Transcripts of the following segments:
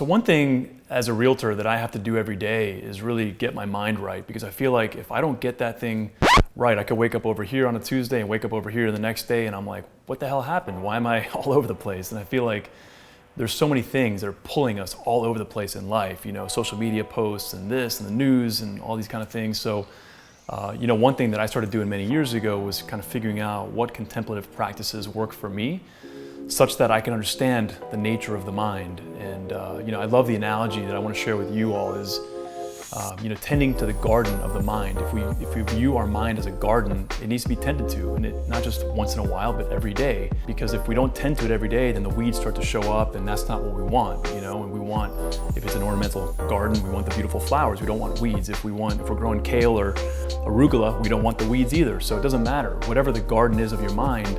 So one thing as a realtor that I have to do every day is really get my mind right, because I feel like if I don't get that thing right, I could wake up over here on a Tuesday and wake up over here the next day and I'm like, what the hell happened? Why am I all over the place? And I feel like there's so many things that are pulling us all over the place in life, you know, social media posts and this and the news and all these kind of things. So, one thing that I started doing many years ago was kind of figuring out what contemplative practices work for me, such that I can understand the nature of the mind. And I love the analogy that I want to share with you all is, tending to the garden of the mind. If we view our mind as a garden, it needs to be tended to, and not just once in a while, but every day. Because if we don't tend to it every day, then the weeds start to show up, and that's not what we want, And we want, if it's an ornamental garden, we want the beautiful flowers. We don't want weeds. If we're growing kale or arugula, we don't want the weeds either. So it doesn't matter. Whatever the garden is of your mind,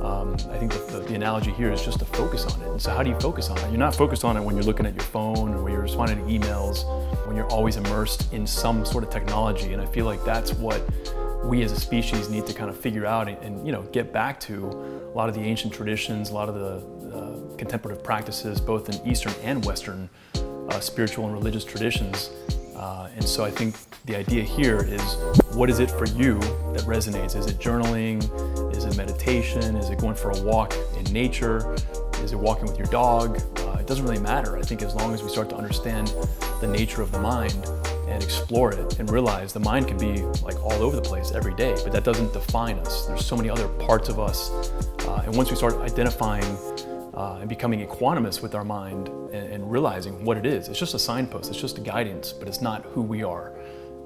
I think the analogy here is just to focus on it. And so how do you focus on it? You're not focused on it when you're looking at your phone or when you're responding to emails, when you're always immersed in some sort of technology. And I feel like that's what we as a species need to kind of figure out and get back to a lot of the ancient traditions, a lot of the contemplative practices, both in Eastern and Western spiritual and religious traditions. And so I think the idea here is, what is it for you that resonates? Is it journaling? Is it meditation? Is it going for a walk in nature? Is it walking with your dog? It doesn't really matter. I think as long as we start to understand the nature of the mind and explore it and realize the mind can be like all over the place every day, but that doesn't define us. There's so many other parts of us. And once we start identifying and becoming equanimous with our mind and realizing what it is, it's just a signpost, it's just a guidance, but it's not who we are.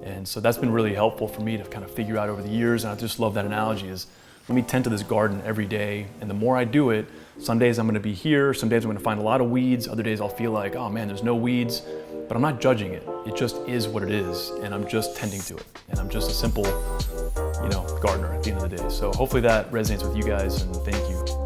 And so that's been really helpful for me to kind of figure out over the years, and I just love that analogy is, let me tend to this garden every day, and the more I do it, some days I'm gonna be here, some days I'm gonna find a lot of weeds, other days I'll feel like, oh man, there's no weeds, but I'm not judging it. It just is what it is, and I'm just tending to it. And I'm just a simple, gardener at the end of the day. So hopefully that resonates with you guys, and thank you.